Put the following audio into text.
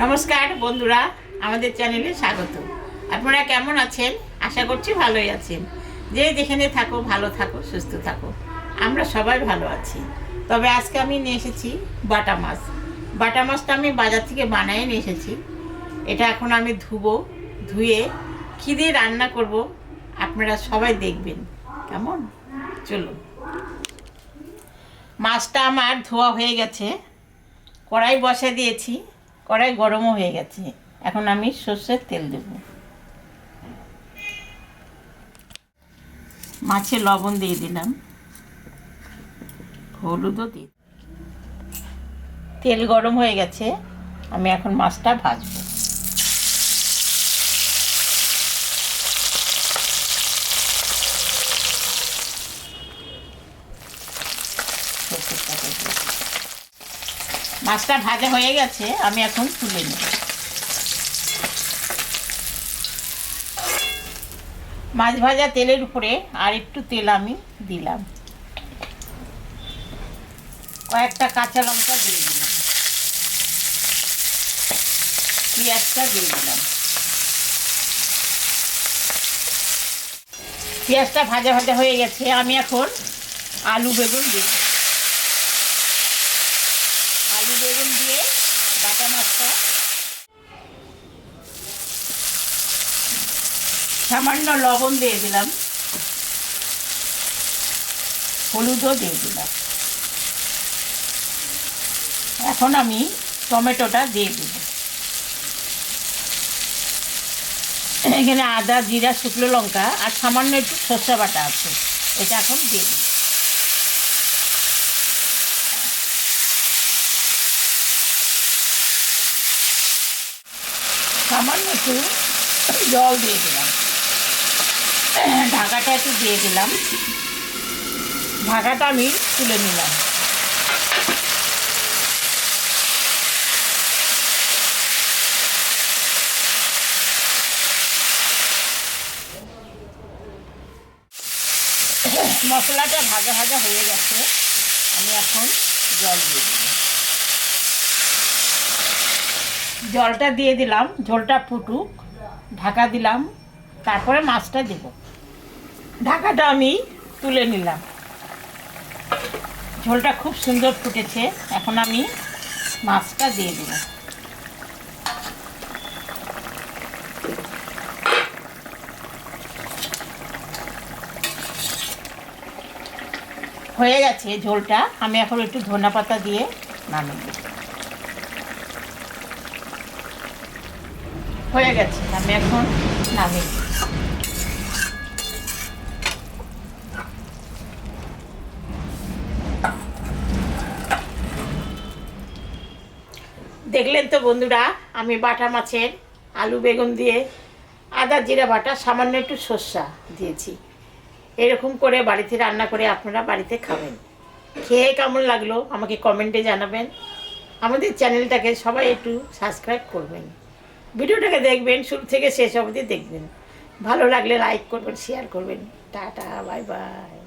নমস্কার বন্ধুরা, আমাদের চ্যানেলে স্বাগত। আপনারা কেমন আছেন? আশা করছি ভালোই আছেন। যে যেখানে থাকো ভালো থাকো, সুস্থ থাকো। আমরা সবাই ভালো আছি। তবে আজকে আমি নিয়ে এসেছি বাটা মাছ। বাটা মাছটা আমি বাজার থেকে বানিয়ে নিয়ে এসেছি। এটা এখন আমি ধুয়ে কী দিয়ে রান্না করব আপনারা সবাই দেখবেন। কেমন? চলুন। মাছটা আমার ধোয়া হয়ে গেছে, কড়াই বসা দিয়েছি, কড়াই গরমও হয়ে গেছে। এখন আমি সর্ষের তেল দেব। মাছে লবণ দিয়ে দিলাম, হলুদও দিয়ে। তেল গরম হয়ে গেছে, আমি এখন মাছটা ভাজবো। মাছটা ভাজা হয়ে গেছে, আমি এখন তুলে নেব। মাছ ভাজা তেলের উপরে আর একটু তেল আমি দিলাম, কয়েকটা কাঁচা লঙ্কা দিয়ে দিলাম, পেঁয়াজটা দিয়ে দিলাম। পেঁয়াজটা ভাজা ভাজা হয়ে গেছে, আমি এখন আলু বেগুন দিয়ে দিই। আলু বেগুন দিয়ে বাটা মাছটা সামান্য লবণ দিয়ে দিলাম, হলুদও দিয়ে দিলাম। এখন আমি টমেটোটা দিয়ে দেব। এখানে আদা, জিরা, শুকনো লঙ্কা আর সামান্য একটু সরষে বাটা আছে, এটা এখন দিয়ে দিই। সামান্য একটু জল দিয়ে দিলাম, ঢাকাটা একটু দিয়ে দিলাম, ঢাকাটা আমি তুলে নিলাম। মশলাটা ভাজা ভাজা হয়ে গেছে, আমি এখন জল দিয়ে দিলাম। জলটা দিয়ে দিলাম, ঝোলটা ফুটুক, ঢাকা দিলাম, তারপরে মাছটা দেব। ঢাকাটা আমি তুলে নিলাম। ঝোলটা খুব সুন্দর ফুটেছে, এখন আমি মাছটা দিয়ে দিলাম। হয়ে গেছে ঝোলটা, আমি এখন একটু ধনে পাতা দিয়ে নামিয়ে দেব। হয়ে গেছে, আমি এখন নামিয়ে দেব। দেখলেন তো বন্ধুরা, আমি বাটা মাছের আলু বেগুন দিয়ে আদা জিরা বাটা সামান্য একটু সর্ষা দিয়েছি। এরকম করে বাড়িতে রান্না করে আপনারা বাড়িতে খাবেন। খেয়ে কেমন লাগলো আমাকে কমেন্টে জানাবেন। আমাদের চ্যানেলটাকে সবাই একটু সাবস্ক্রাইব করবেন, ভিডিওটাকে দেখবেন, শুরু থেকে শেষ অবধি দেখবেন। ভালো লাগলে লাইক করবেন, শেয়ার করবেন। Tata, bye bye.